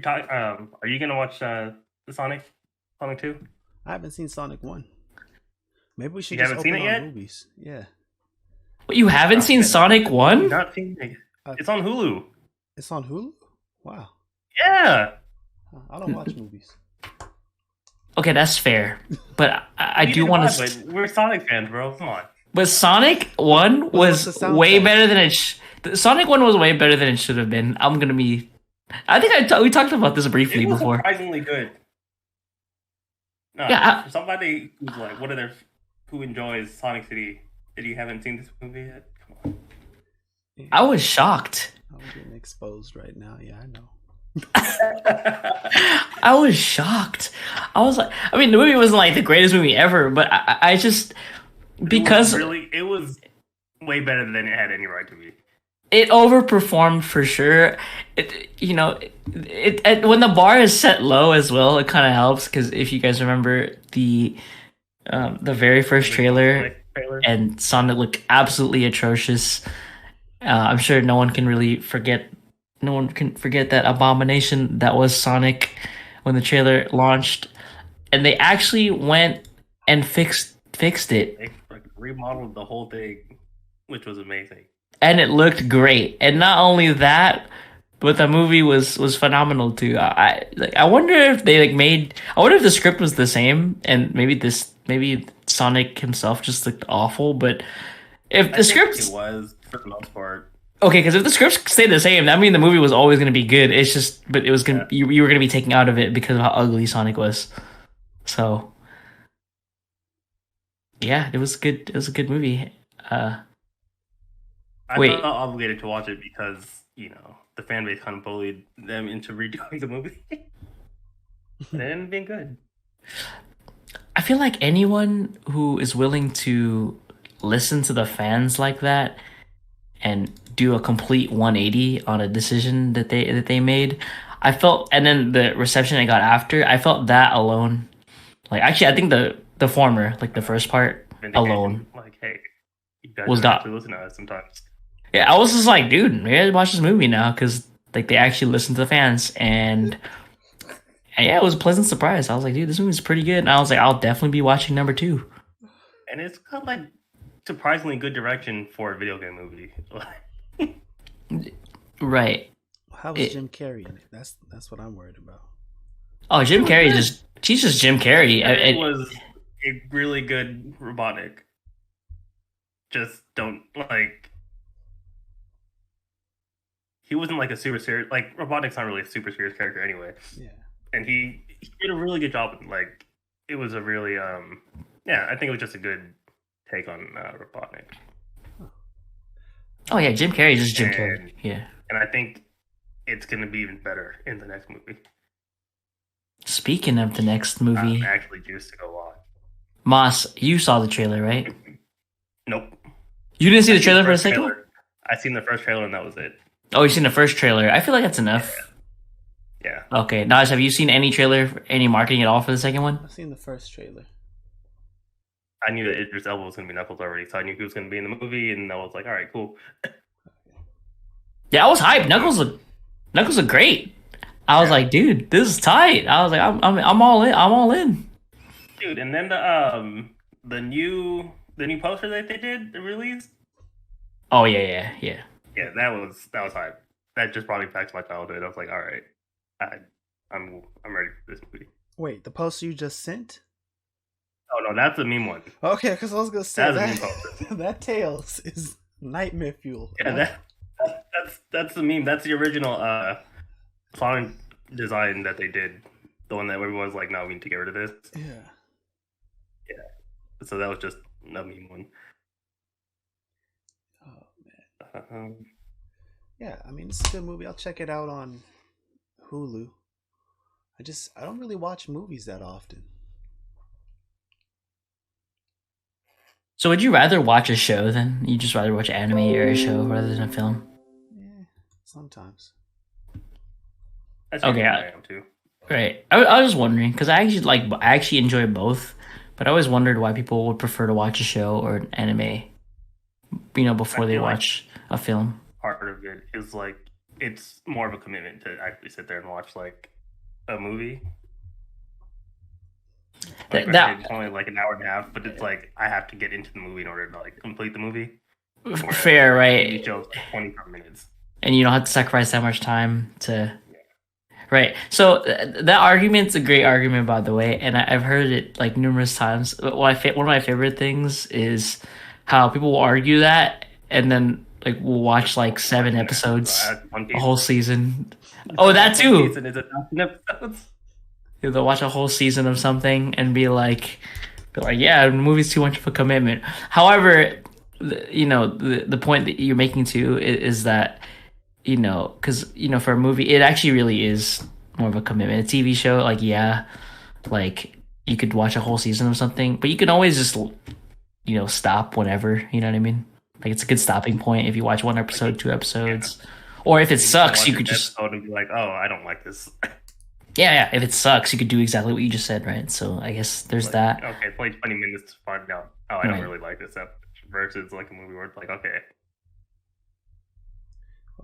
Are you gonna watch the Sonic 2? I haven't seen Sonic 1. Maybe we should You just haven't seen open it on yet? movies. Yeah. What, you haven't Oh seen shit! Sonic Have you 1? not seen it? Uh, It's on Hulu. it's on Hulu? Wow. Yeah. I don't watch movies. Okay, that's fair. But I We do didn't want watch to. it. We're Sonic fans, bro. Come on. But Sonic 1 What's was the way soundtrack? better than Sonic 1 was way better than it should have been. I'm gonna be. I think we talked about this briefly It was before. surprisingly good. No, Yeah, for somebody who's like, who enjoys Sonic City, and you haven't seen this movie yet? Come on. Yeah. I was shocked. I'm getting exposed right now. Yeah, I know. I was shocked. I was like, I mean, the movie wasn't like the greatest movie ever, but I just because it was way better than it had any right to be. it overperformed for sure. When the bar is set low as well, it kind of helps because if you guys remember the very first trailer and Sonic looked absolutely atrocious. I'm sure no one can forget that abomination that was Sonic when the trailer launched, and they actually went and fixed it, They remodeled the whole thing, which was amazing. and it looked great. And not only that, but the movie was phenomenal too. I wonder if they I wonder if the script was the same, and maybe Sonic himself just looked awful. But if the script it was for the most part. Okay, because if the scripts stayed the same, that means the movie was always going to be good. It's just, but it was gonna you were going to be taken out of it because of how ugly Sonic was. So, yeah, it was good. It was a good movie. I Wait. felt obligated to watch it because the fan base kind of bullied them into redoing the movie. But it ended up being good. I feel like anyone who is willing to listen to the fans like that and do a complete 180 on a decision that they made, I felt, and then the reception I got after, I felt that alone. Like, actually, I think the former, like the first part alone, Like, hey, you guys was have not. to listen to us sometimes. Yeah, I was just like, dude, we gotta watch this movie now because like they actually listened to the fans, and yeah, it was a pleasant surprise. I was like, dude, this movie's pretty good, and I was like, I'll definitely be watching number 2. And it's got like surprisingly good direction for a video game movie. Right. How was Jim Carrey in it? That's what I'm worried about. Oh, Jim Carrey she's just Jim Carrey. It was a really good robotic. Just don't like. He wasn't like a super serious. Like, Robotnik's not really a super serious character anyway. Yeah. And he did a really good job. Like, it was a really I think it was just a good take on Robotnik. Oh yeah, Jim Carrey is just Jim Carrey. Yeah. And I think it's gonna be even better in the next movie. Speaking of the next movie, I'm actually juiced to go watch. Moss, you saw the trailer, right? Nope. You didn't see the trailer for the second one? I seen the first trailer and that was it. Oh, you've seen the first trailer. I feel like that's enough. Yeah. Okay, Naj, have you seen any trailer, any marketing at all for the second one? I've seen the first trailer. I knew that Idris Elba was going to be Knuckles already, so I knew he was going to be in the movie, and I was like, all right, cool. Yeah, I was hyped. Knuckles look great. I was like, dude, this is tight. I was like, I'm all in. I'm all in. Dude, and then the new poster that they did, the release. Oh yeah. Yeah, that was hype. That just brought me back to my childhood. I was like, all right, I'm ready for this movie. Wait, the poster you just sent? Oh no, that's the meme one. Okay, because I was gonna say that's a meme poster. That Tails is nightmare fuel. Yeah, that's the meme. That's the original Sonic design that they did. The one that everyone was like, no, we need to get rid of this. Yeah. So that was just a meme one. Oh man. Yeah, I mean, it's a good movie. I'll check it out on Hulu. I don't really watch movies that often. So would you rather watch a show than you just rather watch anime or a show rather than a film? Yeah, sometimes. Okay, I am too. Right. I was just wondering because I actually enjoy both, but I always wondered why people would prefer to watch a show or an anime, before they watch a film. Part of it is like it's more of a commitment to actually sit there and watch like a movie. That It's only like an hour and a half, but it's like I have to get into the movie in order to like complete the movie. fair, right? TV show's like 25 minutes, and you don't have to sacrifice that much time to. Right. So that argument's a great argument, by the way, and I've heard it like numerous times. One of my favorite things is how people will argue that, and then like we'll watch like 7 episodes, a whole season. Oh, that too. Season is 1,000 episodes. They'll watch a whole season of something and be like, yeah, the movie's too much of a commitment. However, the point that you're making too is that. Because for a movie, it actually really is more of a commitment. A TV show, like like you could watch a whole season of something, but you can always just stop whenever. You know what I mean? Like it's a good stopping point if you watch 1 episode, 2 episodes, or if it sucks, you could just and be like, oh, I don't like this. Yeah. If it sucks, you could do exactly what you just said, right? So I guess there's that. Okay, play 20 minutes to find out. Oh, I don't really like this episode. Versus like a movie where it's like, okay.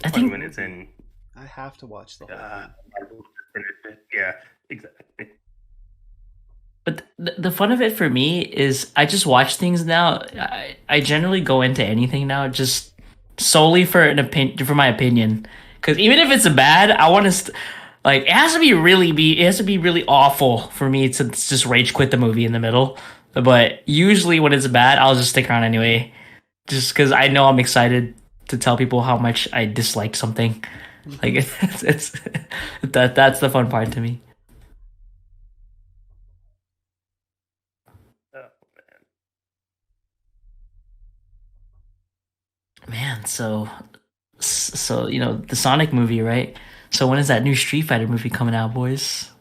I think minutes in. I have to watch the whole thing. Yeah, exactly. But the fun of it for me is I just watch things now. I generally go into anything now just solely for my opinion. Because even if it's bad, I want to it has to be really awful for me to just rage quit the movie in the middle. But usually when it's bad, I'll just stick around anyway, just because I know I'm excited to tell people how much I dislike something. Like it's that's the fun part to me. Oh, man, so the Sonic movie, right? So when is that new Street Fighter movie coming out, boys?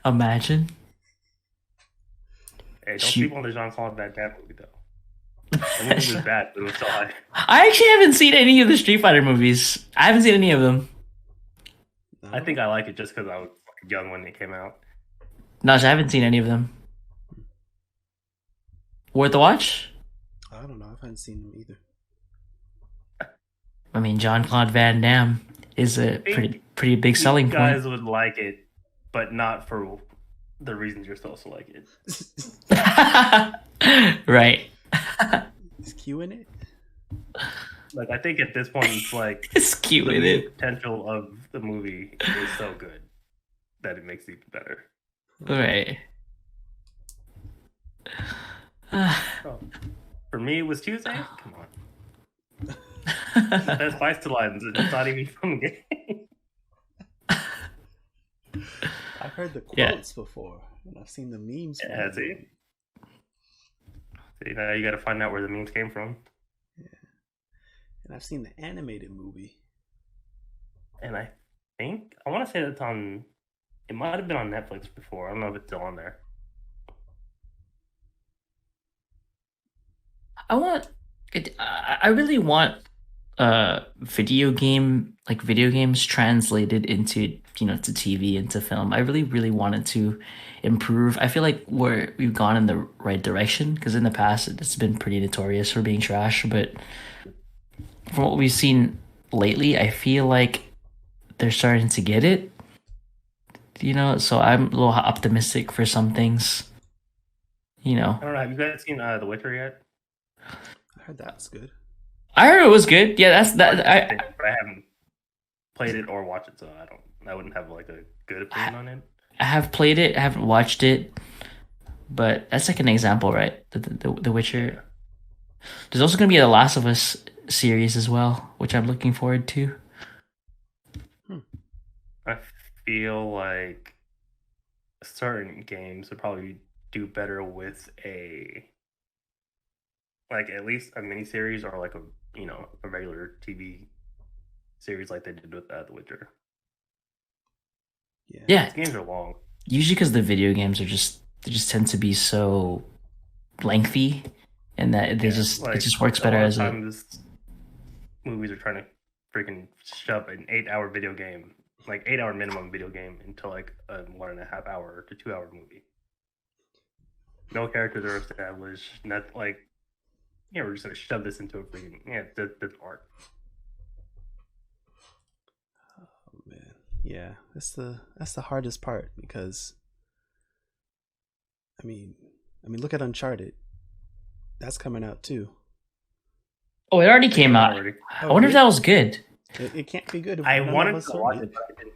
Imagine. Hey, don't sleep on the Jean-Claude Van Damme movie though. The movie was bad, but it was so high. I actually haven't seen any of the Street Fighter movies. I haven't seen any of them. I think I like it just because I was young when they came out. Naj, I haven't seen any of them. Worth a watch? I don't know. I haven't seen them either. I mean, Jean-Claude Van Damme is a pretty big selling point. You guys would like it, but not for the reasons you're supposed to like it. Right. Is Q in it? Like, I think at this point, it's like it's Q in it. Potential of the movie is so good that it makes it even better. Right. So, for me, it was Tuesday. Come on. That's Vice to Lines. It's not even from the game. I've heard the quotes before, and I've seen the memes. Yeah, see, now you got to find out where the memes came from. Yeah, and I've seen the animated movie. And I want to say that's on. It might have been on Netflix before. I don't know if it's still on there. I really want video games translated into to TV, into film. I really wanted to improve. I feel like we've gone in the right direction, because in the past it's been pretty notorious for being trash, but from what we've seen lately, I feel like they're starting to get it. So I'm a little optimistic for some things. I don't know. Have you guys seen The Witcher yet? I heard that's good. I heard it was good. Yeah, but I haven't played it or watched it, so I wouldn't have like a good opinion on it. I have played it. I haven't watched it, but that's like an example, right? The Witcher. There's also going to be a The Last of Us series as well, which I'm looking forward to. I feel like certain games would probably do better with at least a miniseries, or like a regular TV series like they did with The Witcher. Yeah. These games are long. Usually because the video games they just tend to be so lengthy, and that it just works better as a. Movies are trying to freaking shove an 8-hour video game, like 8-hour minimum video game, into like a 1.5 hour to 2 hour movie. No characters are established. Not like, we're just gonna shove this into a freaking that's art. Oh man, Yeah, that's the hardest part because I mean, look at Uncharted. That's coming out too. Oh, it already came out. Already. I wonder if that was good. It can't be good. I wanted to watch it, but I didn't.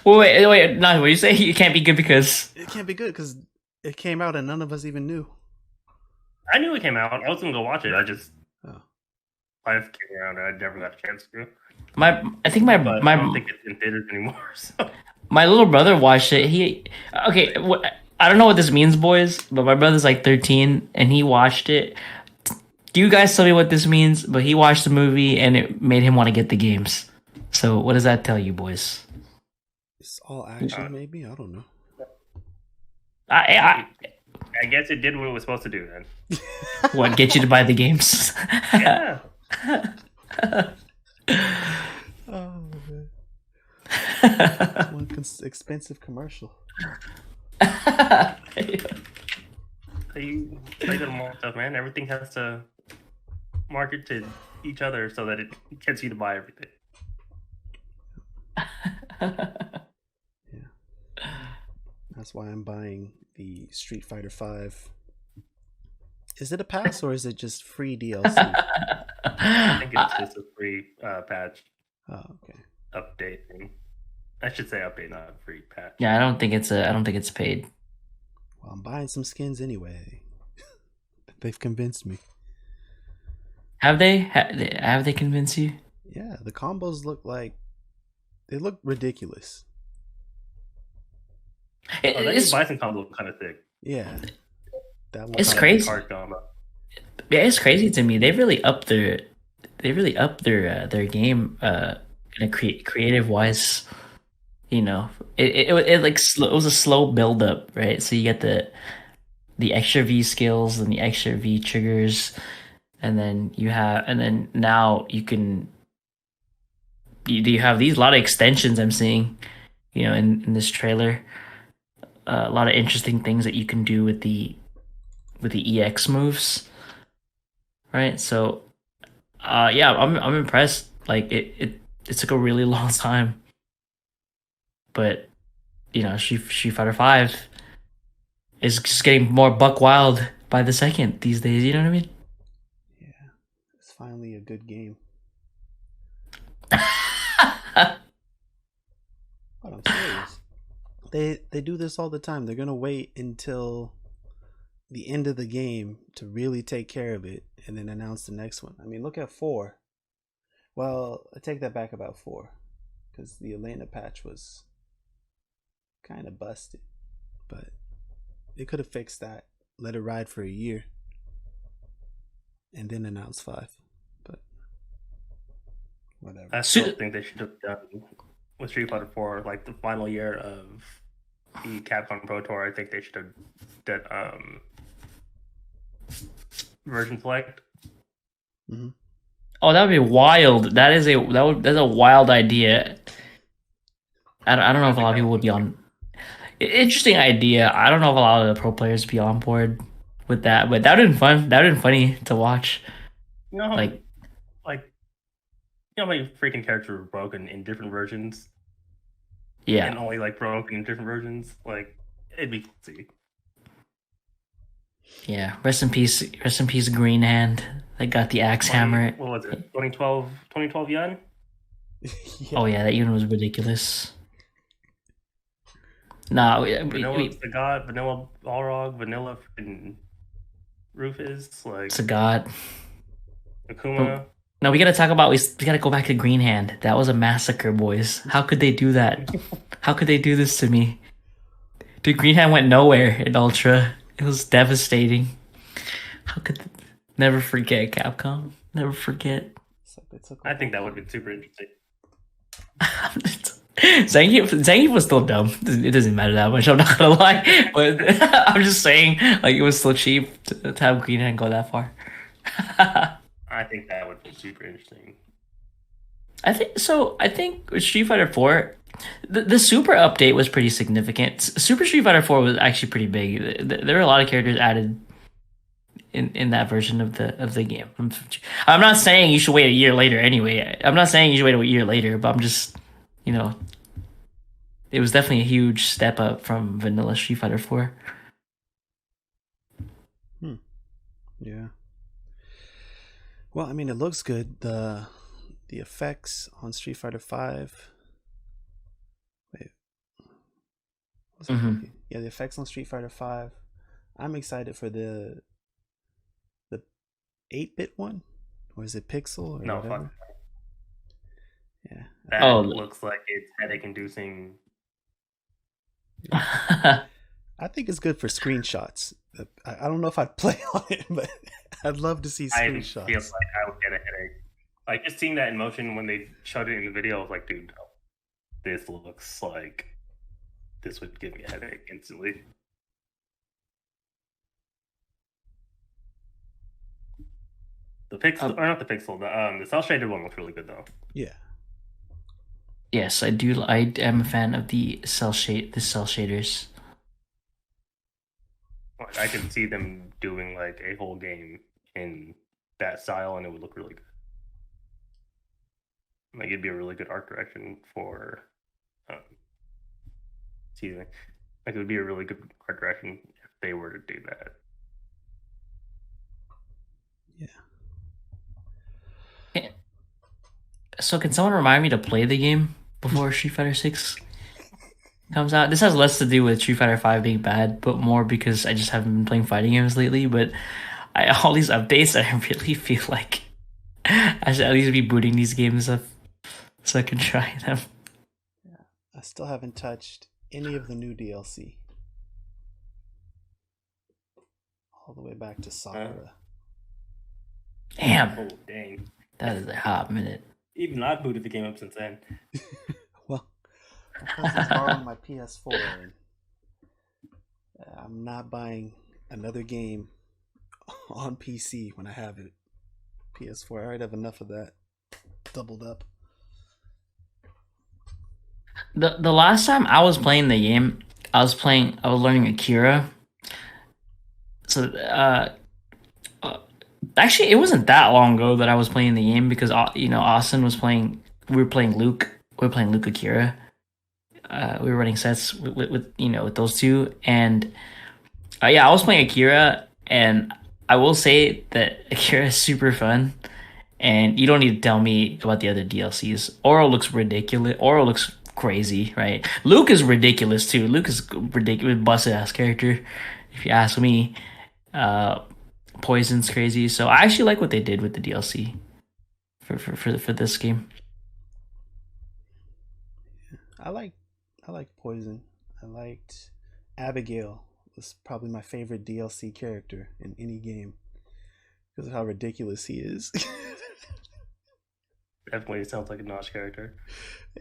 Wait. No, what you say? It can't be good because it can't be good because it came out and none of us even knew. I knew it came out. I was gonna go watch it. I just life came around and I never got a chance to. I don't think it's in theaters anymore. So. My little brother watched it. I don't know what this means, boys, but my brother's like 13 and he watched it. Do you guys tell me what this means? But he watched the movie and it made him want to get the games. So what does that tell you, boys? It's all action, maybe? I don't know. I guess it did what it was supposed to do then. What, get you to buy the games? Yeah. Oh, man. One expensive commercial. You play them all stuff, man. Everything has to market to each other so that it gets you to buy everything. Yeah. That's why I'm buying the Street Fighter 5. Is it a pass or is it just free DLC? I think it's just a free patch. Oh, okay. Update thing. I should say update, not a free patch. Yeah, I don't think it's paid. Well, I'm buying some skins anyway. They've convinced me. Have they? Have they convinced you? Yeah, the combos look ridiculous. That Bison combo look kind of thick. Yeah, that one. It's crazy. Yeah, it's crazy to me. They really upped their game in a creative wise. You know, it was a slow build up, right? So you get the extra V skills and the extra V triggers, and then now you have these a lot of extensions I'm seeing, you know, in this trailer. A lot of interesting things that you can do with the EX moves, right? So, yeah, I'm impressed. Like it took a really long time, but you know, Street Fighter 5 is just getting more buck wild by the second these days. You know what I mean? Yeah, it's finally a good game. But I'm serious. They do this all the time. They're gonna wait until the end of the game to really take care of it and then announce the next one. I mean, look at 4. Well, I take that back about 4 because the Elena patch was kind of busted, but they could have fixed that, let it ride for a year, and then announce 5. But whatever. I still think they should have done with Street Fighter 4, like the final year of the Capcom Pro Tour. I think they should have done version select. Mm-hmm. Oh, that would be wild. That's a wild idea. I don't know if a lot of people would be on. Interesting idea. I don't know if a lot of the pro players would be on board with that, but that would have been fun. That would have been funny to watch. You know, like you know how many freaking characters were broken in different versions? Yeah. And only like broken in different versions? Like, it'd be cool. Yeah. Rest in peace Green Hand. That got the axe hammer. What was it? 2012 Yun? Yeah. Oh yeah, that Yun was ridiculous. No, Vanilla Sagat, Vanilla Balrog, Vanilla Rufus, like Sagat. Akuma. No, we gotta go back to Green Hand. That was a massacre, boys. How could they do that? How could they do this to me? Dude, Green Hand went nowhere in Ultra. It was devastating. How could never forget, Capcom? Never forget. I think that would have been super interesting. Zangief was still dumb. It doesn't matter that much, I'm not gonna lie. But I'm just saying, like, it was still cheap to have Green Hand go that far. I think that would be super interesting. I think with Street Fighter 4, the Super update was pretty significant. Super Street Fighter 4 was actually pretty big. There were a lot of characters added in that version of the game. I'm not saying you should wait a year later anyway. I'm not saying you should wait a year later, but I'm just, you know, it was definitely a huge step up from vanilla Street Fighter 4. Yeah. Well, I mean, it looks good. The effects on Street Fighter 5. Wait. What's I thinking? Yeah, the effects on Street Fighter 5. I'm excited for the 8-bit one, or is it Pixel or whatever? Yeah. That looks like it's headache-inducing. I think it's good for screenshots. I don't know if I'd play on it, but I'd love to see screenshots. I feel like I would get a headache. Like, just seeing that in motion when they showed it in the video, I was like, dude, this looks like this would give me a headache instantly. The pixel, or not the pixel, the cell shaded one looks really good though. Yeah. Yes, I do. I am a fan of the cell shaders. Like, I could see them doing like a whole game in that style, and it would look really good. Like, it'd be a really good art direction for. Excuse me. Like, it would be a really good art direction if they were to do that. Yeah. So can someone remind me to play the game before Street Fighter 6 comes out? This has less to do with Street Fighter 5 being bad, but more because I just haven't been playing fighting games lately. But all these updates, I really feel like I should at least be booting these games up so I can try them. Yeah, I still haven't touched any of the new DLC. All the way back to Sakura. Damn. Oh, dang. That is a hot minute. Even I've booted the game up since then. Well, my cousin's borrowing my PS4, and I'm not buying another game on PC when I have it. PS4, I already have enough of that doubled up. The last time I was playing the game, I was learning Akira. So actually, it wasn't that long ago that I was playing the game because Austin was playing. We were playing Luke. We were playing Luke Akira. We were running sets with those two, and I was playing Akira, and I will say that Akira is super fun. And you don't need to tell me about the other DLCs. Oro looks ridiculous. Oro looks crazy, right? Luke is ridiculous too. Luke is ridiculous, busted ass character, if you ask me. Poison's crazy. So I actually like what they did with the DLC for this game. I like Poison. I liked Abigail. Was probably my favorite DLC character in any game because of how ridiculous he is. Definitely sounds like a Nosh character.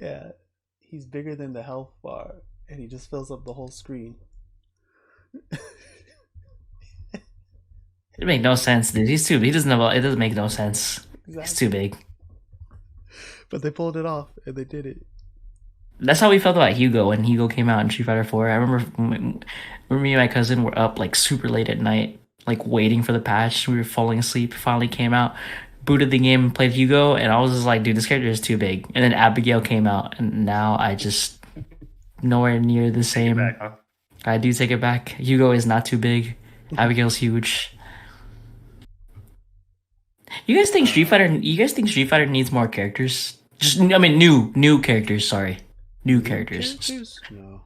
Yeah, he's bigger than the health bar, and he just fills up the whole screen. It makes no sense, dude. He's too big. He doesn't know about it. Doesn't make no sense. Exactly. He's too big. But they pulled it off, and they did it. That's how we felt about Hugo when Hugo came out in Street Fighter 4. I remember me and my cousin were up like super late at night, like waiting for the patch. We were falling asleep. It finally came out. Booted the game, played Hugo, and I was just like, dude, this character is too big. And then Abigail came out, and now I just nowhere near the same. Take it back, huh? I do take it back. Hugo is not too big. Abigail's huge. You guys think Street Fighter needs more characters? New characters. Sorry, new characters. No.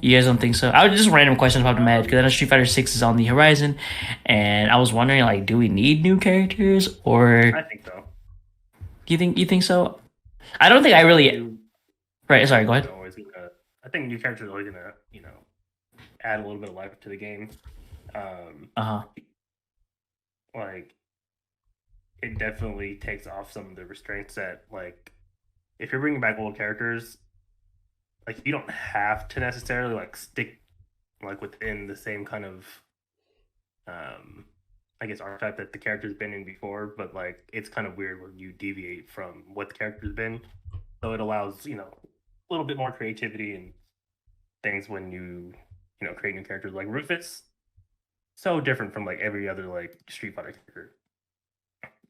You guys don't think so? I was just random questions popped in my head because I know Street Fighter 6 is on the horizon, and I was wondering, like, do we need new characters or? I think so. You think so? I don't think I really. Right. Sorry. Go ahead. I think new characters are always gonna, add a little bit of life to the game. Like, it definitely takes off some of the restraints that, like, if you're bringing back old characters, like, you don't have to necessarily like stick like within the same kind of I guess archetype that the character's been in before, but like it's kind of weird when you deviate from what the character's been. So it allows, a little bit more creativity and things when you create new characters. Like Rufus, so different from like every other like Street Fighter character.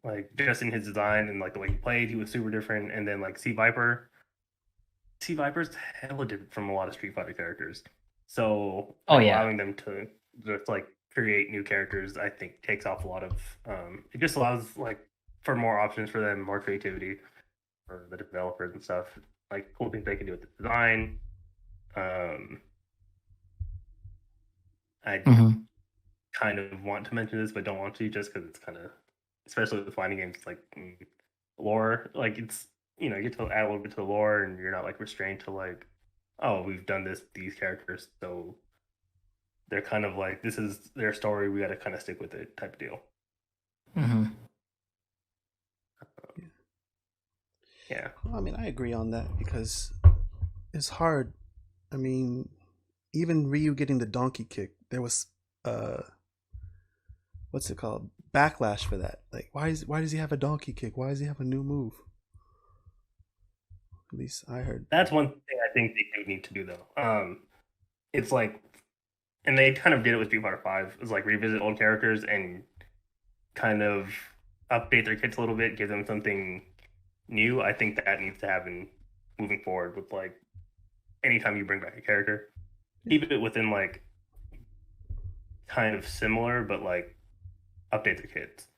Like just in his design and like the way he played, he was super different. And then like Sea Viper, see, Viper's hella different from a lot of Street Fighter characters. So yeah. allowing them to just like create new characters, I think takes off a lot of. It just allows like for more options for them, more creativity for the developers and stuff. Like cool things they can do with the design. I kind of want to mention this, but don't want to, just because it's kind of, especially with fighting games, like lore. Like it's you get to add a little bit to the lore, and you're not like restrained to like, oh, we've done these characters, so they're kind of like this is their story. We got to kind of stick with it, type of deal. Yeah. Well, I mean, I agree on that because it's hard. I mean, even Ryu getting the donkey kick, there was what's it called? Backlash for that. Like, why does he have a donkey kick? Why does he have a new move? At least I heard. That's one thing I think they do need to do though. It's like, and they kind of did it with Street Fighter V. Is like revisit old characters and kind of update their kits a little bit, give them something new. I think that needs to happen moving forward with like anytime you bring back a character, keep it within like kind of similar, but like update their kits.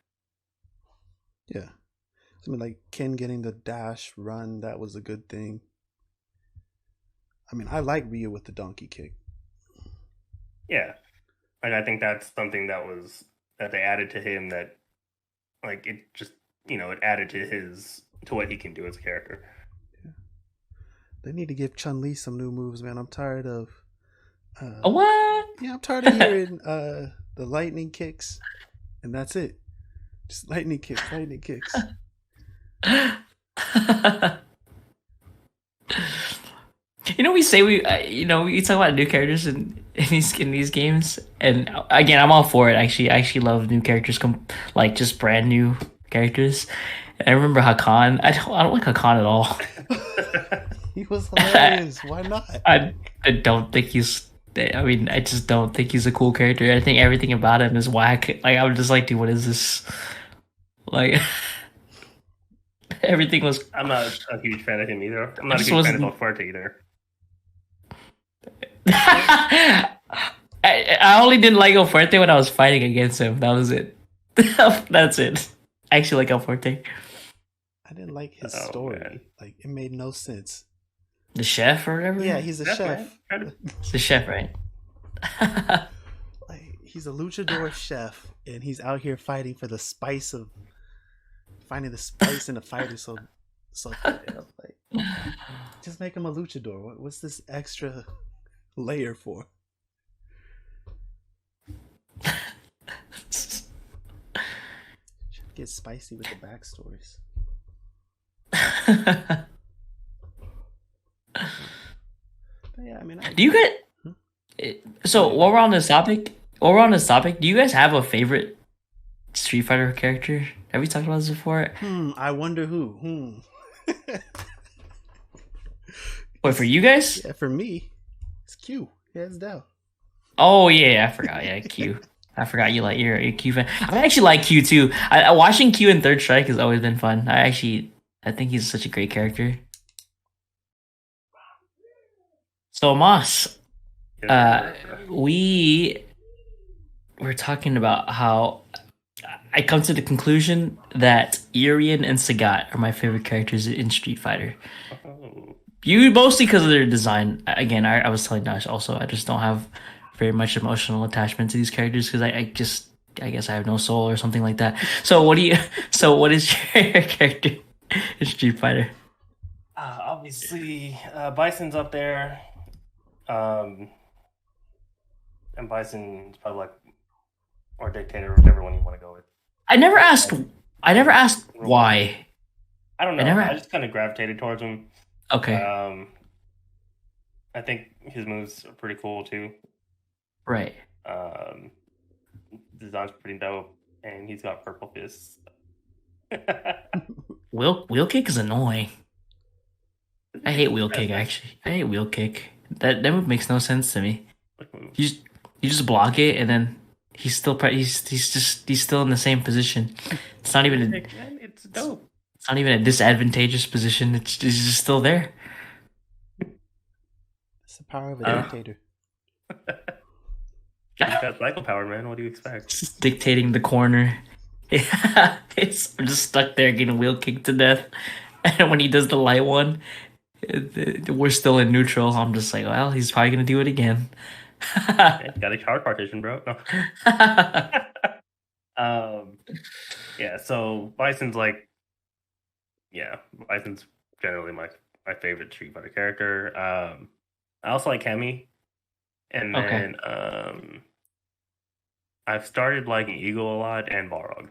Yeah. I mean, like Ken getting the dash run, that was a good thing. I mean, I like Ryu with the donkey kick. Yeah. Like I think that's something that they added to him that like it just it added to what he can do as a character. Yeah. They need to give Chun-Li some new moves, man. I'm tired of what? Yeah, I'm tired of hearing the lightning kicks and that's it. Just lightning kicks. We talk about new characters in these games, and again, I'm all for it. Actually, I actually love new characters, like just brand new characters. And I remember Hakan. I don't like Hakan at all. He was hilarious. Why not? I don't think he's. I mean, I just don't think he's a cool character. I think everything about him is whack. Like, I'm just like, dude, what is this? Like, everything was. I'm not a huge fan of him either. I'm not a huge fan of El Fuerte either. I only didn't like El Fuerte when I was fighting against him. That was it. That's it. I actually like El Fuerte. I didn't like his story. Man. Like, it made no sense. The chef or whatever? Yeah, he's a chef. He's a chef, right? Like, he's a luchador chef, and he's out here fighting for the spice of finding the spice in the fighter. So like, just make him a luchador. What's this extra layer for? Should get spicy with the backstories. Yeah, I mean, do you get? So while we're on this topic, do you guys have a favorite Street Fighter character? Have we talked about this before? I wonder who. Wait, for you guys? Yeah, for me, it's Q. Hands down. Oh yeah, I forgot. Yeah, Q. I forgot you're a Q fan. I actually like Q too. Watching Q in Third Strike has always been fun. I think he's such a great character. So Moss, we were talking about how I come to the conclusion that Irian and Sagat are my favorite characters in Street Fighter. You mostly because of their design. Again, I was telling Nash also, I just don't have very much emotional attachment to these characters because I guess I have no soul or something like that. So what is your character in Street Fighter? Obviously, Bison's up there. And Bison's probably like, or Dictator, whichever one you want to go with. I never asked why. I don't know. I just kind of gravitated towards him. Okay. I think his moves are pretty cool too. Right. Design's pretty dope, and he's got purple fists. Wheel kick is annoying. I hate wheel kick. Actually, I hate wheel kick. That move makes no sense to me. You just block it, and then he's still in the same position. It's not even. It's dope. It's not even a disadvantageous position. It's just still there. power of a dictator. He's got cycle power, man. What do you expect? Just dictating the corner. I'm just stuck there getting wheel kicked to death. And when he does the light one, we're still in neutral. I'm just like, well, he's probably gonna do it again. Yeah, got a hard partition, bro. No. Yeah. So Bison's like, yeah, Bison's generally my favorite Street Fighter character. I also like Cammy, and then I've started liking Eagle a lot and Balrog.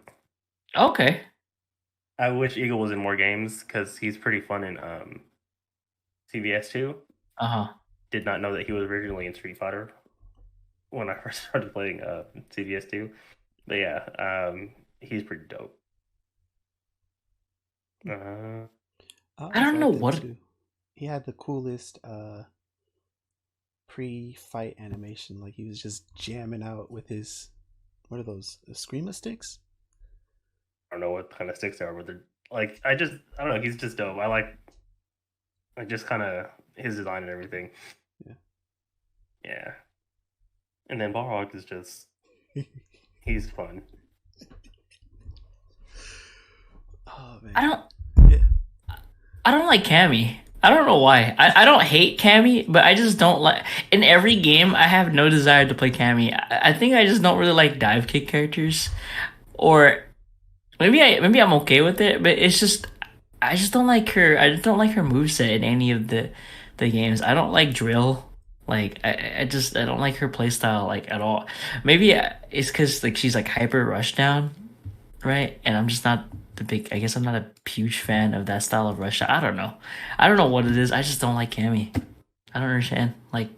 Okay. I wish Eagle was in more games because he's pretty fun in CVS 2. Did not know that he was originally in Street Fighter when I first started playing CVS 2. But yeah, he's pretty dope. I don't know what he had the coolest pre-fight animation. Like he was just jamming out with his, what are those, the Screamer sticks? I don't know what kind of sticks they are, but they're like, I don't know. He's just dope. I like just kind of his design and everything. Yeah. And then Balrog is just, he's fun. Oh man. I don't like Cammy. I don't know why. I don't hate Cammy, but I just don't like. In every game, I have no desire to play Cammy. I think I just don't really like dive kick characters, or maybe I'm okay with it, but it's just I just don't like her. I just don't like her moveset in any of the games. I don't like drill. Like I don't like her playstyle like at all. Maybe it's because like she's like hyper rushdown, right? And I'm just not I guess I'm not a huge fan of that style of rush. I don't know what it is. I just don't like Cammy. I don't understand. Like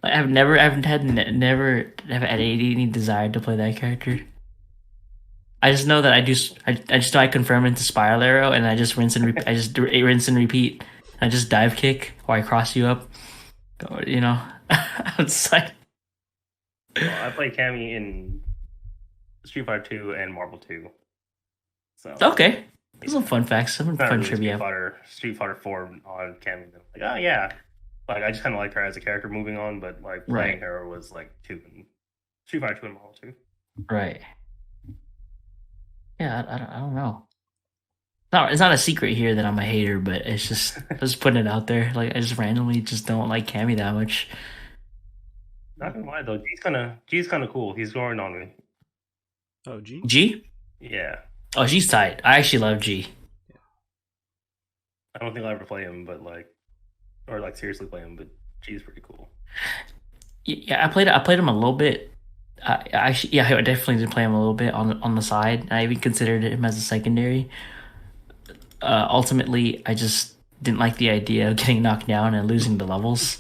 I've never had any desire to play that character. I just know that I just know I confirm into Spiral Arrow and I just rinse and repeat. I just dive kick or I cross you up. You know, outside. Well, I play Cammy in Street Fighter 2 and Marvel 2. So okay, those are some fun facts. Some fun really trivia. Street Fighter 4 on Cammy. Like, oh yeah, like I just kind of liked her as a character moving on, but like playing her was like Street Fighter 2 and Marvel 2. Right. Yeah, I don't know. No, it's not a secret here that I'm a hater, but it's just putting it out there. Like I just randomly just don't like Cammy that much. Not gonna lie though, G's kind of cool. He's growing on me. Oh, G? G? Yeah. Oh, she's tight. I actually love G. I don't think I'll ever play him, but seriously play him. But G's pretty cool. Yeah, I played him a little bit. I definitely did play him a little bit on the side. I even considered him as a secondary. Ultimately, I just didn't like the idea of getting knocked down and losing the levels.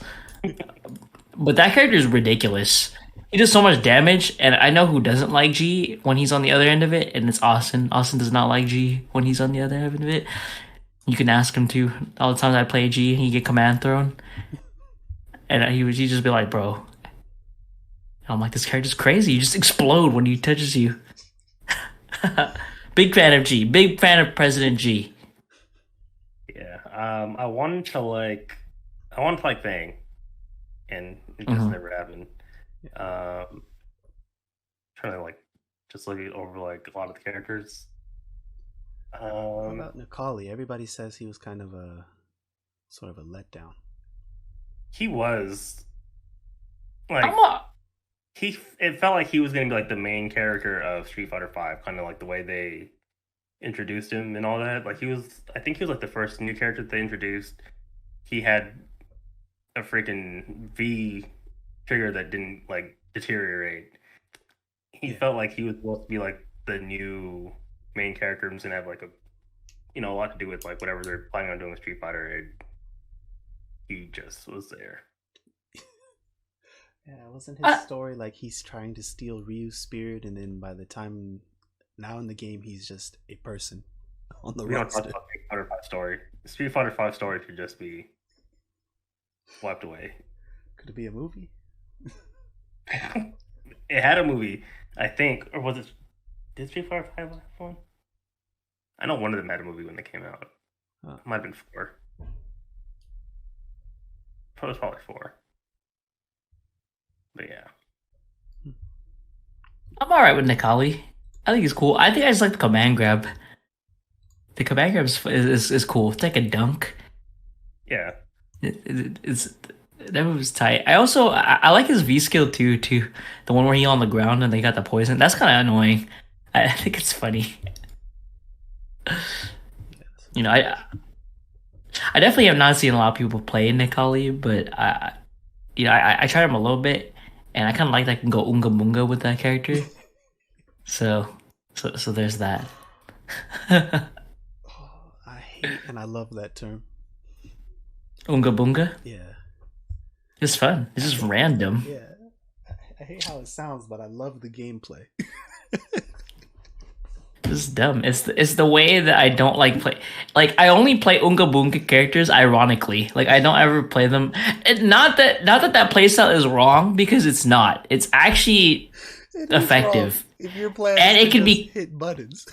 But that character is ridiculous. He does so much damage, and I know who doesn't like G when he's on the other end of it, and it's Austin. Austin does not like G when he's on the other end of it. You can ask him to. All the times I play G, he get command thrown, and he'd just be like, "Bro." And I'm like, "This character's crazy. You just explode when he touches you." Big fan of G. Big fan of President G. Yeah. I wanted to like Fang, and it just never happened. Trying to just look over a lot of the characters. What about Nikali? Everybody says he was kind of a sort of a letdown. He was it felt like he was going to be the main character of Street Fighter 5, kind of like the way they introduced him and all that. I think he was the first new character that they introduced. He had a freaking V trigger that didn't deteriorate. He felt like he was supposed to be the new main character and have a lot to do with whatever they're planning on doing with Street Fighter. And he just was there. Yeah, wasn't his story he's trying to steal Ryu's spirit, and then by the time now in the game he's just a person on the roster? Street Fighter 5 story. Street Fighter 5 story could just be wiped away. Could it be a movie? It had a movie, I think, or was it? Did Street Fighter 5 have one? I know one of them had a movie when they came out. It might have been 4. was probably 4. But yeah. I'm alright with Nikali. I think it's cool. I think I just like the command grab. The command grab is cool. It's like a dunk. Yeah. It's that move's tight. I like his V skill too. The one where he on the ground and they got the poison. That's kind of annoying. I think it's funny. You know, I definitely have not seen a lot of people play Nikali, but I tried him a little bit, and I kind of like that I can go Unga Bunga with that character. So there's that. I hate and I love that term. Unga Bunga? Yeah. It's fun. It's just random. Yeah. I hate how it sounds, but I love the gameplay. It's dumb. It's the way that I don't like play. Like, I only play Unga Bunga characters ironically. Like, I don't ever play them. Not that playstyle is wrong, because it's not. It's actually effective. If you're playing, and it can be hit buttons.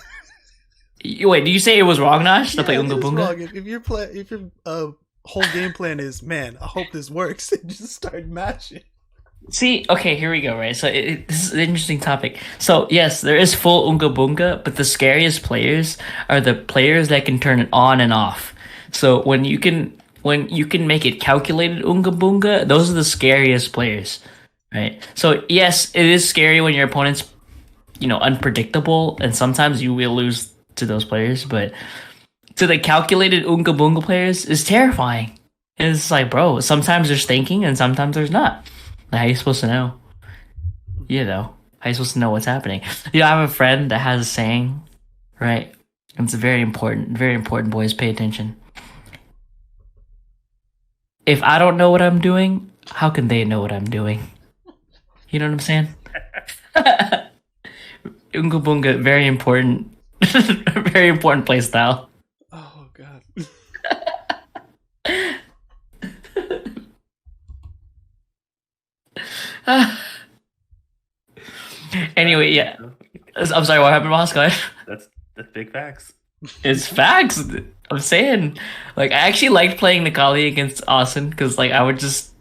Wait, do you say it was wrong, Nash, to play Unga Bunga? Wrong. If your whole game plan is, man, I hope this works, and just start mashing. See, okay, here we go, right? So this is an interesting topic. So yes, there is full Unga Bunga, but the scariest players are the players that can turn it on and off. So when you can make it calculated Unga Bunga, those are the scariest players, right? So yes, it is scary when your opponent's, unpredictable, and sometimes you will lose to those players, but to the calculated Unga Bunga players is terrifying. And it's like, bro, sometimes there's thinking and sometimes there's not. How are you supposed to know? How are you supposed to know what's happening? I have a friend that has a saying, right? And it's very important, boys, pay attention. If I don't know what I'm doing, how can they know what I'm doing? You know what I'm saying? Unga Bunga, very important. Very important play style. Oh, God. Anyway, yeah. I'm sorry, what happened, Moss? Go ahead. That's big facts. It's facts. I'm saying, like, I actually liked playing Nikali against Austin because, like, I would just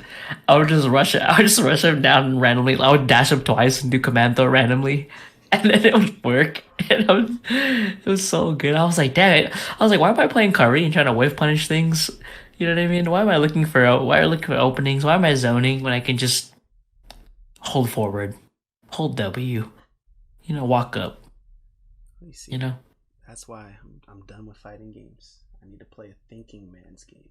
rush it. I would just rush him down randomly. I would dash him twice and do command throw randomly, and then it would work. And it was so good. I was like, damn it. I was like, why am I playing Kari and trying to whiff punish things? You know what I mean? Why am I looking for openings? Why am I zoning when I can just hold forward, hold W, walk up? That's why I'm done with fighting games. I need to play a thinking man's game,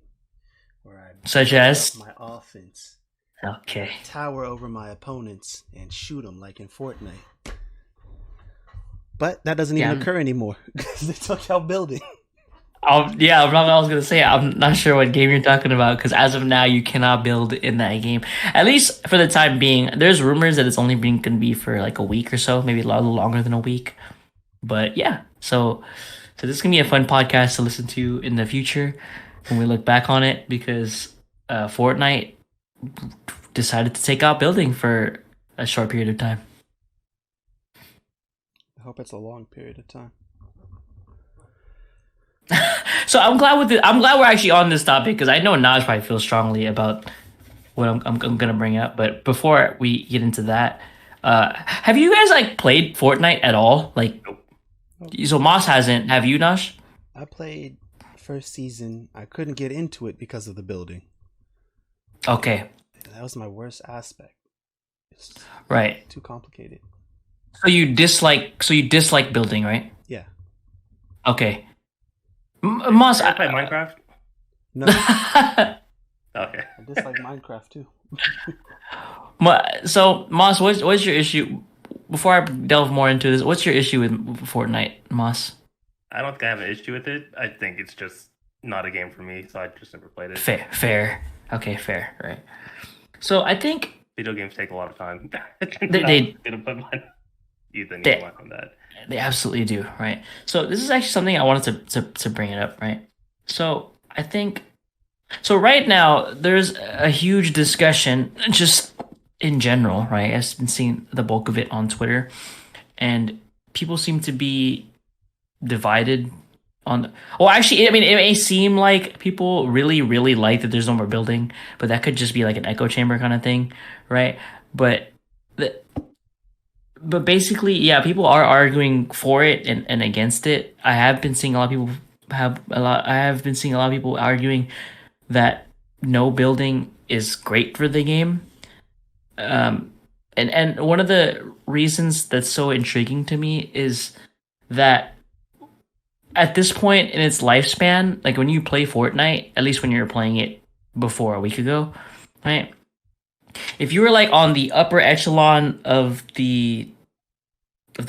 where I such as my offense. Okay. Tower over my opponents and shoot them like in Fortnite. But that doesn't even occur anymore because they took out building. I was gonna say, I'm not sure what game you're talking about, because as of now you cannot build in that game, at least for the time being. There's rumors that it's only gonna be for like a week or so, maybe a little longer than a week. But yeah, so this is gonna be a fun podcast to listen to in the future when we look back on it, because Fortnite decided to take out building for a short period of time. I hope it's a long period of time. So I'm glad we're actually on this topic, because I know Naj probably feels strongly about what I'm gonna bring up. But before we get into that, have you guys like played Fortnite at all? Like, so Moss hasn't. Have you, Naj? I played first season. I couldn't get into it because of the building. Okay, that was my worst aspect. It's right. Too complicated. So you dislike building, right? Yeah. Okay. Moss, I play Minecraft. No. Okay. I dislike Minecraft too. So Moss, what's your issue? Before I delve more into this, what's your issue with Fortnite, Moss? I don't think I have an issue with it. I think it's just not a game for me, so I just never played it. Fair. Okay, fair. Right. So I think video games take a lot of time. They gonna put my Ethan on that. They absolutely do, right? So this is actually something I wanted to bring it up, right? So I think, so right now there's a huge discussion just in general, right? I've been seeing the bulk of it on Twitter, and people seem to be divided on. Well, actually, I mean, it may seem like people really, really like that there's no more building, but that could just be like an echo chamber kind of thing, right? But the but basically, yeah, people are arguing for it and against it. I have been seeing a lot of people have a lot. I have been seeing a lot of people arguing that no building is great for the game. Um, and one of the reasons that's so intriguing to me is that at this point in its lifespan, like when you play Fortnite, at least when you were playing it before a week ago, right? If you were like on the upper echelon of the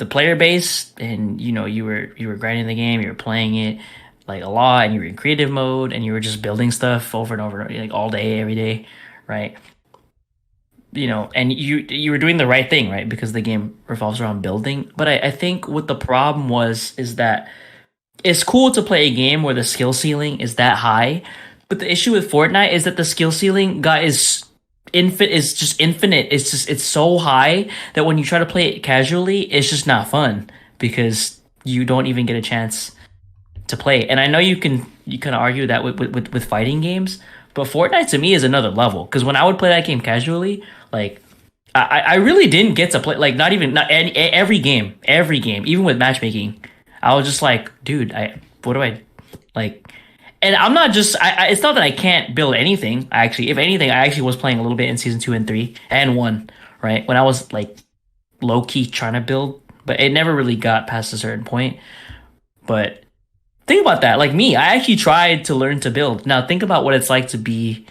player base, and you were grinding the game, you were playing it like a lot, and you were in creative mode, and you were just building stuff over and over, like all day, every day, right? And you were doing the right thing, right? Because the game revolves around building. But I think what the problem was is that it's cool to play a game where the skill ceiling is that high, but the issue with Fortnite is that the skill ceiling is just infinite. It's so high that when you try to play it casually, it's just not fun because you don't even get a chance to play. And I know you can argue that with fighting games, but Fortnite to me is another level because when I would play that game casually, like I really didn't get to play, like not every game, even with matchmaking. I was just like, dude, what do I like? And I'm not just, it's not that I can't build anything. If anything, I actually was playing a little bit in season 2 and 3 and 1, right? When I was like low key trying to build, but it never really got past a certain point. But think about that. Like me, I actually tried to learn to build. Now think about what it's like to be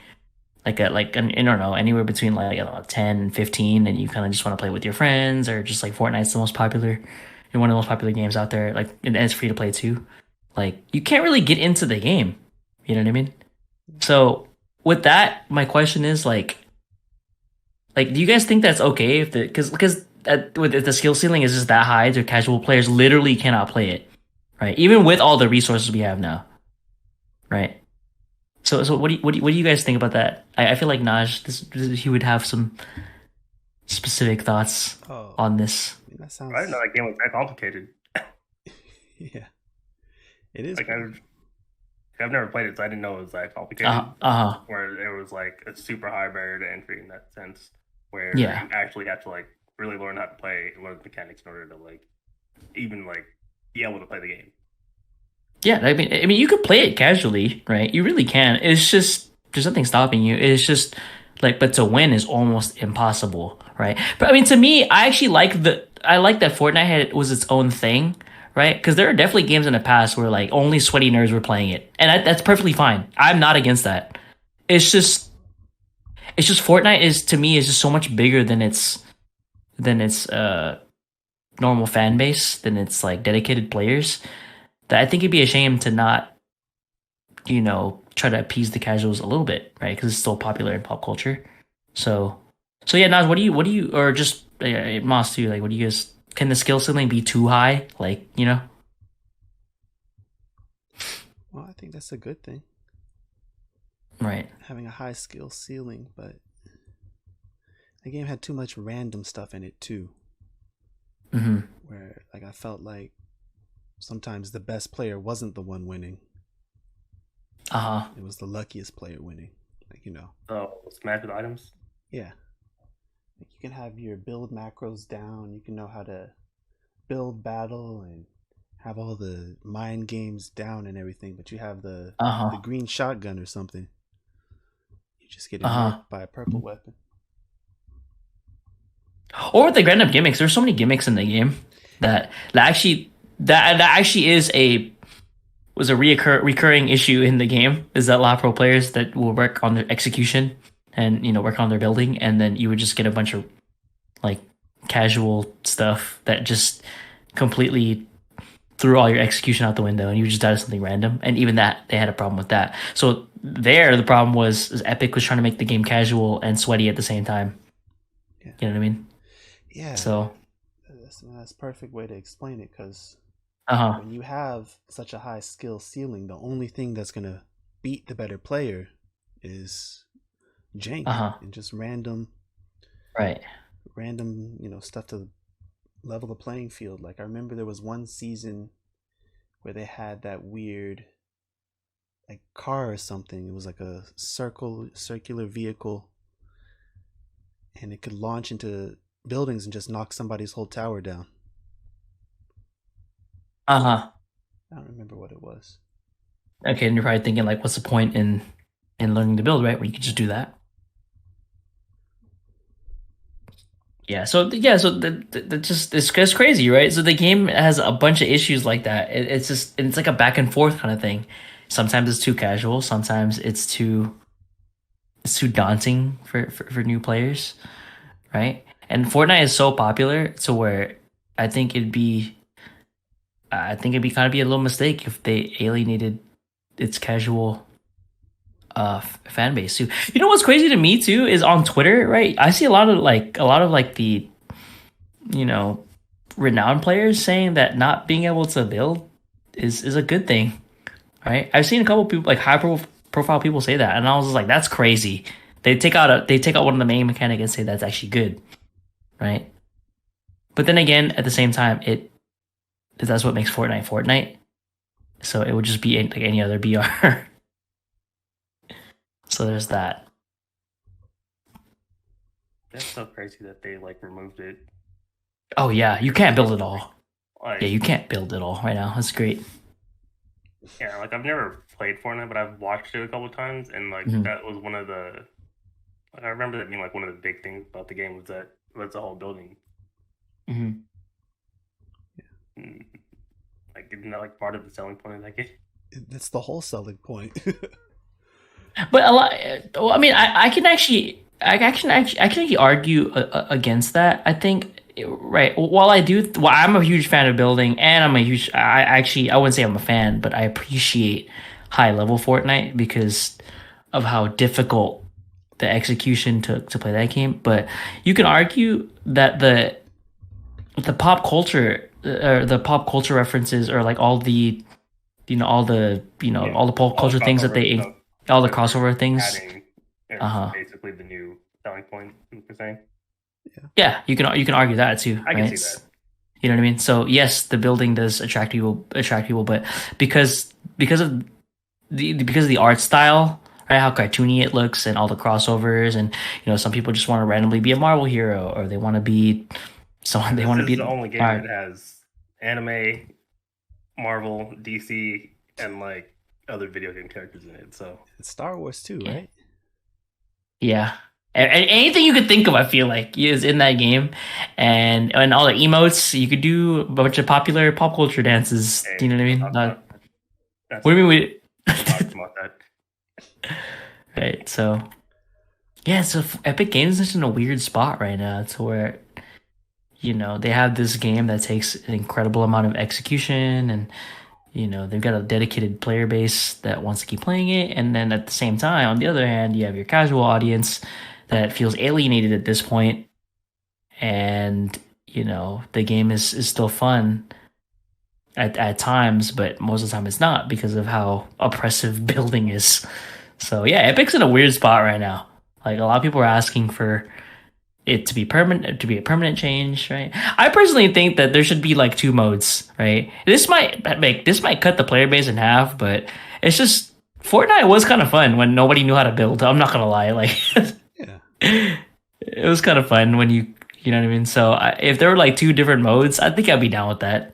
I don't know, anywhere between like, I don't know, 10 and 15, and you kind of just want to play with your friends, or just like Fortnite's the most popular, one of the most popular games out there, like, and it's free to play too. Like, you can't really get into the game. You know what I mean? So with that, my question is do you guys think that's okay if if the skill ceiling is just that high, the casual players literally cannot play it, right? Even with all the resources we have now, right? So what do you guys think about that? I feel like he would have some specific thoughts on this. I mean, that sounds. I didn't know that game was that complicated. Yeah, it is. Like I've never played it, so I didn't know it was that complicated. Where it was like a super high barrier to entry in that sense, where you actually have to like really learn how to play and learn the mechanics in order to like even like be able to play the game. Yeah, I mean, you could play it casually, right? You really can. It's just there's nothing stopping you. It's just but to win is almost impossible, right? But I mean, to me, I actually like that Fortnite was its own thing, right? Because there are definitely games in the past where like only sweaty nerds were playing it, and that's perfectly fine. I'm not against that. It's just Fortnite is just so much bigger than its normal fan base, than its like dedicated players, that I think it'd be a shame to not, try to appease the casuals a little bit, right? Because it's still popular in pop culture. So yeah, Naz, what do you, or just Moss too? Like, what do you guys? Can the skill ceiling be too high? Like, Well, I think that's a good thing, right? Having a high skill ceiling, but the game had too much random stuff in it too. Mm-hmm. Where like I felt like sometimes the best player wasn't the one winning. It was the luckiest player winning. Like, Oh, smash with items? Yeah. Like you can have your build macros down, you can know how to build battle and have all the mind games down and everything, but you have the green shotgun or something. You just get hit by a purple weapon. Or with the random gimmicks. There's so many gimmicks in the game that actually was a recurring issue in the game, is that a lot of pro players that will work on their execution and work on their building, and then you would just get a bunch of like casual stuff that just completely threw all your execution out the window, and you just die to something random. And even that, they had a problem with that. So the problem was Epic was trying to make the game casual and sweaty at the same time. Yeah. You know what I mean? Yeah. So that's a perfect way to explain it, because when you have such a high skill ceiling, the only thing that's gonna beat the better player is jank and just random stuff to level the playing field. Like I remember there was one season where they had that weird like car or something. It was like a circular vehicle, and it could launch into buildings and just knock somebody's whole tower down. Uh-huh. I don't remember what it was. Okay, and you're probably thinking like, what's the point in learning to build, right? Where you can just do that. Yeah, so it's crazy, right? So the game has a bunch of issues like that. It's like a back and forth kind of thing. Sometimes it's too casual. Sometimes it's too daunting for new players, right? And Fortnite is so popular to where I think it'd be kind of be a little mistake if they alienated its casual fan base too. You know what's crazy to me too is on Twitter, right? I see a lot of the, you know, renowned players saying that not being able to build is a good thing, right? I've seen a couple people like profile people say that, and I was just like, that's crazy. They take out one of the main mechanics and say that's actually good, right? But then again, at the same time, that's what makes Fortnite. So it would just be like any other BR. So there's that. That's so crazy that they like removed it. Oh yeah, you can't build it all. Like, Yeah, you can't build it all right now. That's great. Yeah, like I've never played Fortnite, but I've watched it a couple times, and like that was one of the. Like, I remember that being like one of the big things about the game was that it's a whole building. Mm-hmm. Like, isn't that like part of the selling point of that game? That's the whole selling point. But a lot. Well, I mean, I can actually argue against that. I think right. While I'm a huge fan of building, and I wouldn't say I'm a fan, but I appreciate high level Fortnite because of how difficult the execution to play that game. But you can argue that the pop culture or the pop culture references, or like all the all the pop culture things that all the crossover things. Basically the new selling point, you're saying. Yeah, you can argue that too. I can see that. You know what I mean? So yes, the building does attract people, but because of the art style, right? How cartoony it looks, and all the crossovers, and some people just want to randomly be a Marvel hero, or they want to be someone. They want to be the only game that has anime, Marvel, DC, and like other video game characters in it. So it's Star Wars too, right? Yeah. Anything you could think of, I feel like, is in that game, and all the emotes. You could do a bunch of popular pop culture dances. Do you know what I mean? What do you mean? Right. So, yeah. So Epic Games is in a weird spot right now, to where they have this game that takes an incredible amount of execution, and they've got a dedicated player base that wants to keep playing it, and then at the same time, on the other hand, you have your casual audience that feels alienated at this point, and the game is still fun at times, but most of the time it's not, because of how oppressive building is. So yeah, Epic's in a weird spot right now. Like, a lot of people are asking for it to be permanent, to be a permanent change, right? I personally think that there should be like 2 modes, right? This might cut the player base in half, but it's just, Fortnite was kind of fun when nobody knew how to build. I'm not gonna lie, like it was kind of fun when you know what I mean. So if there were like 2 different modes, I think I'd be down with that.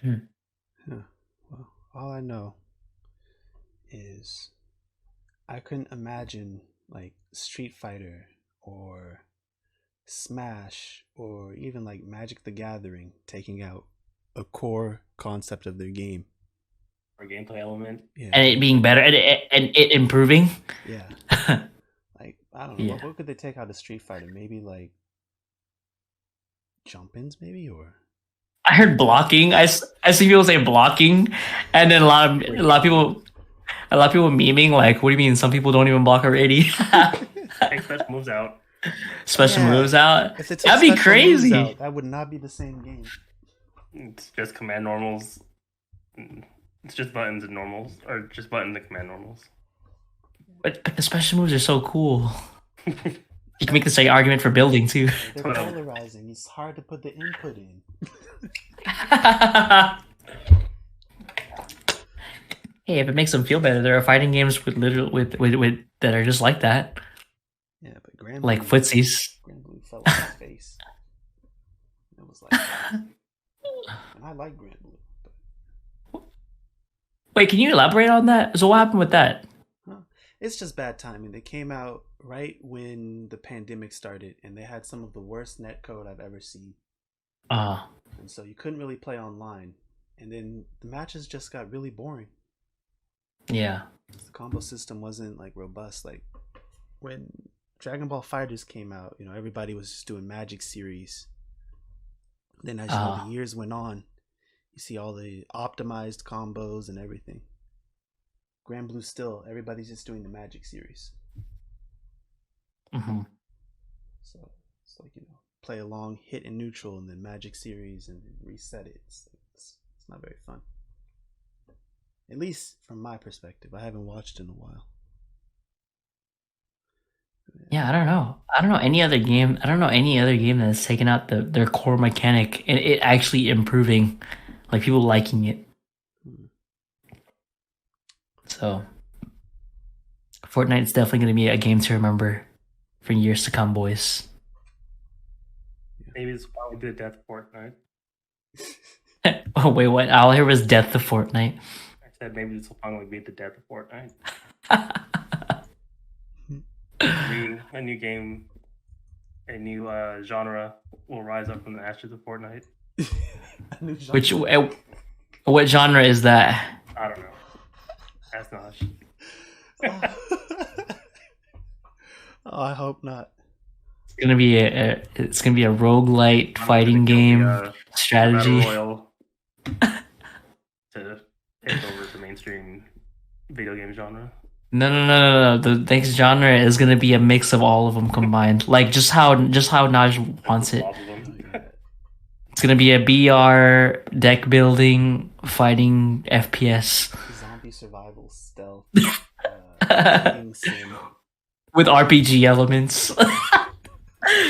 Yeah. Well, all I know is I couldn't imagine like Street Fighter or Smash or even like Magic the Gathering taking out a core concept of their game or gameplay element, and it being better, and it improving. Yeah. Like, I don't know, what could they take out of Street Fighter? Maybe like jump-ins, maybe? Or I heard blocking. I see people say blocking, and then a lot of people memeing like, what do you mean? Some people don't even block already. Take special moves out. Special moves out. If That'd be crazy. Out, that would not be the same game. It's just command normals. It's just buttons and normals, or just buttons and command normals. But the special moves are so cool. You can make the same argument for building too. They're polarizing. It's hard to put the input in. Hey, if it makes them feel better, there are fighting games with that are just like that. Yeah, but Grand like Blue, footsies. Grand Blue fell on his face. It was like, and I like Grand Blue. But... Wait, can you elaborate on that? So what happened with that? It's just bad timing. They came out right when the pandemic started, and they had some of the worst netcode I've ever seen. And so you couldn't really play online, and then the matches just got really boring. Yeah, the combo system wasn't like robust. Like when Dragon Ball Fighters came out, you know, everybody was just doing Magic series. Then as you know, the years went on, you see all the optimized combos and everything. Grand Blue still, everybody's just doing the Magic series. Mm-hmm. So it's like, you know, play along, hit in neutral, and then Magic series, and then reset it. It's not very fun. At least from my perspective. I haven't watched in a while. Yeah, I don't know. I don't know any other game that's taken out their core mechanic and it actually improving, like people liking it. So Fortnite's definitely going to be a game to remember for years to come, boys. Maybe it's finally the death of Fortnite. Oh wait, what? All I hear was death of Fortnite. I said maybe this will finally be the death of Fortnite. A new game, a new genre will rise up from the ashes of Fortnite. What genre is that? I don't know. That's not. Oh, I hope not. It's gonna be a roguelite fighting game strategy. Royal to take over the mainstream video game genre. No. The next genre is gonna be a mix of all of them combined. Like just how Naj wants it. It's gonna be a BR deck building fighting FPS. Zombie survival stealth. With RPG elements.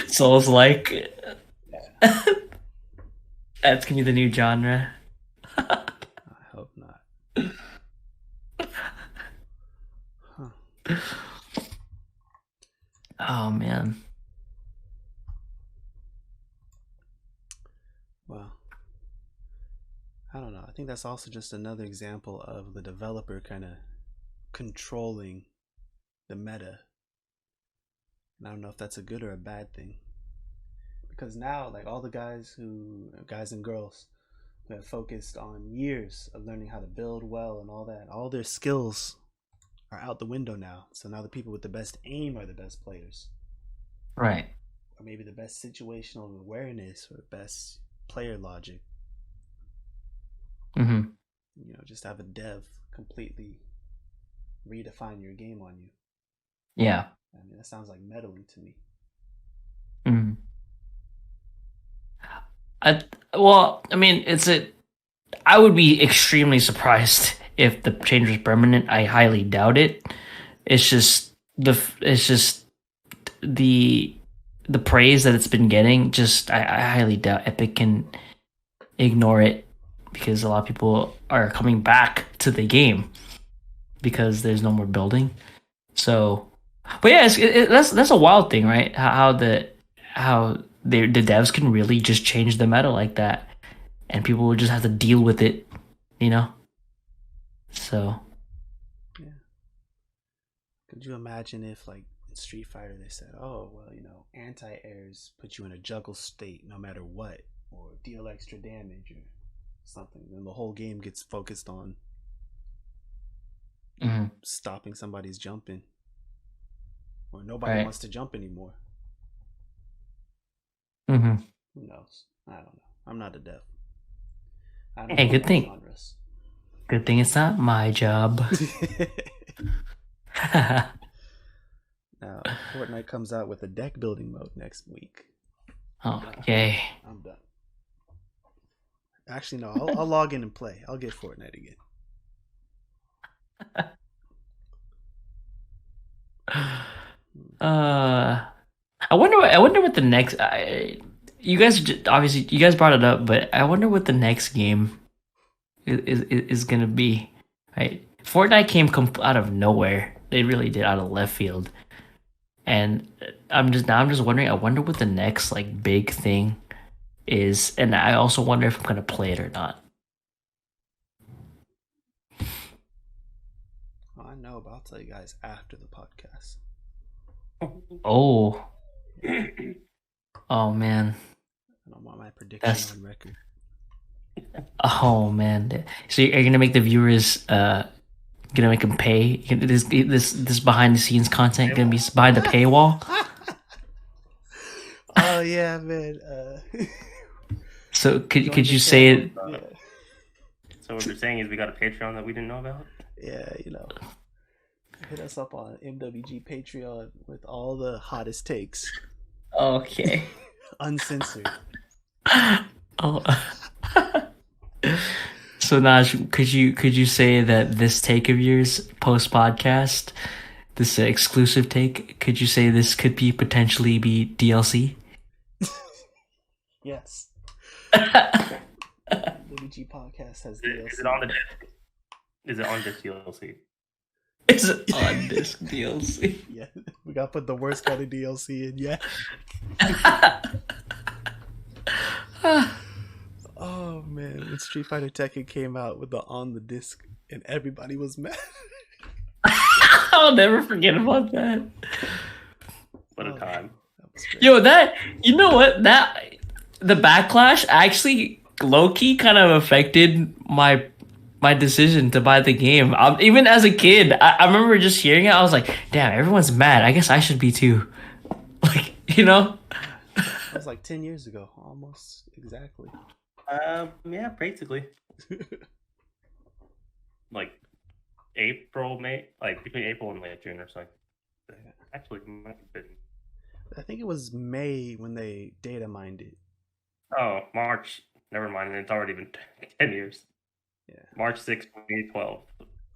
Souls like. That's gonna be the new genre. I hope not. Oh man. Well, I don't know. I think that's also just another example of the developer kind of controlling the meta. And I don't know if that's a good or a bad thing. Because now, like all the guys and girls who have focused on years of learning how to build well and all that, all their skills are out the window now. So now the people with the best aim are the best players. Right. Or maybe the best situational awareness or best player logic. Mm-hmm. You know, just have a dev completely redefine your game on you. Yeah. I mean, that sounds like meddling to me. Mm-hmm. I would be extremely surprised if the change was permanent. I highly doubt it. It's just the praise that it's been getting. Just I highly doubt Epic can ignore it because a lot of people are coming back to the game because there's no more building. So, but yeah, that's a wild thing, right? How the devs can really just change the meta like that, and people will just have to deal with it, you know. So, yeah. Could you imagine if, like, in Street Fighter, they said, "Oh, well, you know, anti-airs put you in a juggle state no matter what, or deal extra damage or something," then the whole game gets focused on stopping somebody's jumping, or nobody wants to jump anymore. Mm-hmm. Who knows? I don't know. I'm not a dev. Hey, good thing. Genres. Good thing it's not my job. Now, Fortnite comes out with a deck building mode next week. Okay. I'm done. Actually, no. I'll log in and play. I'll get Fortnite again. I wonder what the next. You guys obviously you guys brought it up, but I wonder what the next game is gonna be. Right, Fortnite came out of nowhere. They really did, out of left field. And I'm just wondering. I wonder what the next like big thing is, and I also wonder if I'm gonna play it or not. I know, but I'll tell you guys after the podcast. Oh, oh man, I don't want my prediction on record. Oh man, so you're gonna make the viewers gonna make them pay? This behind the scenes content gonna be behind the paywall? Oh yeah, man. So could you say it? Yeah. So what you're saying is we got a Patreon that we didn't know about? Yeah, hit us up on MWG Patreon with all the hottest takes. Okay. Uncensored. Oh. So Naj, could you say that this take of yours post podcast, this exclusive take, could you say this could potentially be DLC? Yes. MWG podcast has DLC. Is it on the disc? Is it on this DLC? Is it on this DLC? Yeah, we gotta put the worst kind of DLC in. Yeah. Oh man, when Street Fighter Tekken came out with the on the disc, and everybody was mad. I'll never forget about that. What a time! Yo, you know what, the backlash actually low key kind of affected my decision to buy the game. Even as a kid, I remember just hearing it. I was like, damn, everyone's mad. I guess I should be too. Like, That was like 10 years ago, almost exactly. Yeah, basically. Like April, May, like between April and late June or something. Actually, might have been. I think it was May when they data mined it. Oh, March. Never mind. It's already been 10 years. Yeah. March 6th, 2012.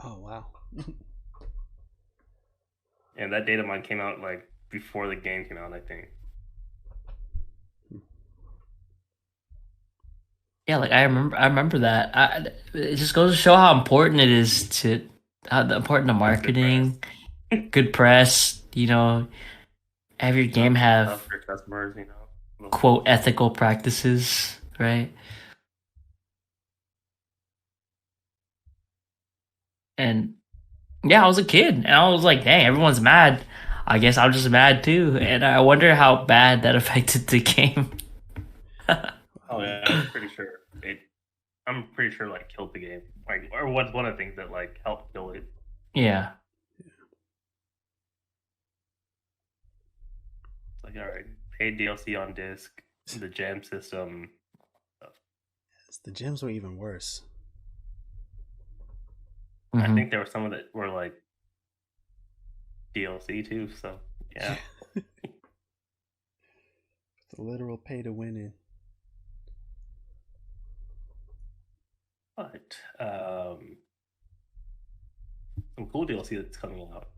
Oh, wow. And that data mine came out like before the game came out, I think. yeah, like I remember that. It just goes to show how important it is how important the marketing, good press. Have your game have for customers, quote ethical practices, right? And yeah, I was a kid, and I was like, "Dang, everyone's mad. I guess I'm just mad too." And I wonder how bad that affected the game. Oh yeah, I'm pretty sure like killed the game. Like, or was one of the things that like helped kill it. Yeah. Like, all right, paid DLC on disc, the gem system. Yes, the gems were even worse. I think there were some of that were like DLC too. So yeah. The literal pay to win in. But some cool DLC that's coming out.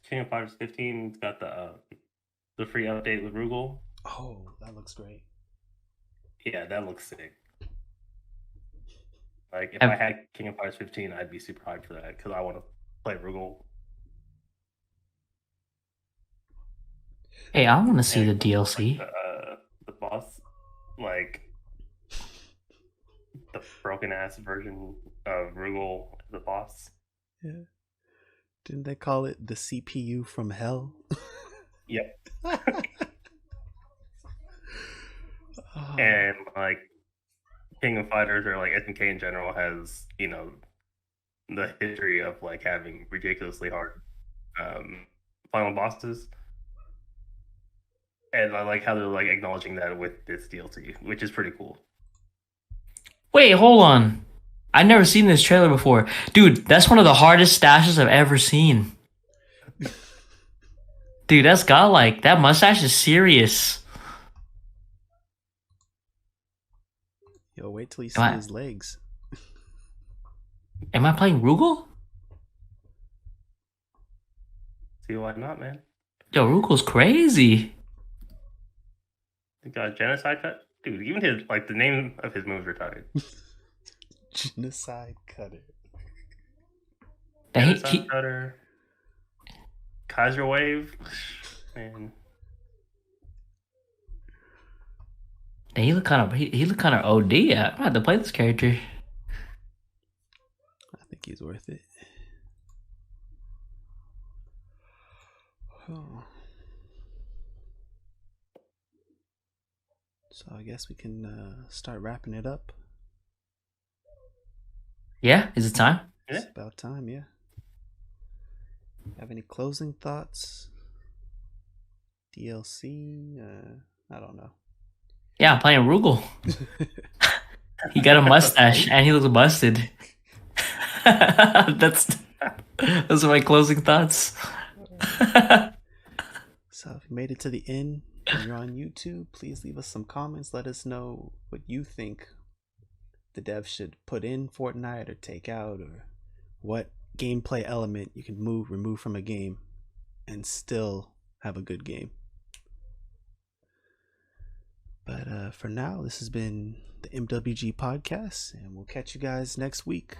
King of Fighters 15's got the free update with Rugal. Oh, that looks great. Yeah, that looks sick. Like, if I had King of Fighters 15, I'd be super hyped for that because I want to play Rugal. Hey, I want to see the DLC. Like the boss, like the broken ass version of Rugal, the boss. Yeah. Didn't they call it the CPU from hell? Yep. And like King of Fighters or like SNK in general has, the history of like having ridiculously hard final bosses. And I like how they're like acknowledging that with this DLC, which is pretty cool. Wait, hold on. I've never seen this trailer before. Dude, that's one of the hardest stashes I've ever seen. Dude, that mustache is serious. Yo, wait till you see his legs. Am I playing Rugal? See why not, man? Yo, Rugal's crazy. He got genocide cut. Dude, even his the name of his moves retarded. Genocide cutter. Genocide cutter. Kaiser wave. Man. He looked kind of OD. I'm gonna have to play this character. I think he's worth it. Oh. So I guess we can start wrapping it up. Yeah, is it time? It's about time, yeah. Have any closing thoughts? DLC? I don't know. Yeah, I'm playing Rugal. He got a mustache and he looks busted. Those are my closing thoughts. So if you made it to the end and you're on YouTube, please leave us some comments. Let us know what you think the devs should put in Fortnite or take out, or what gameplay element you can remove from a game and still have a good game. But for now, this has been the MWG podcast, and we'll catch you guys next week.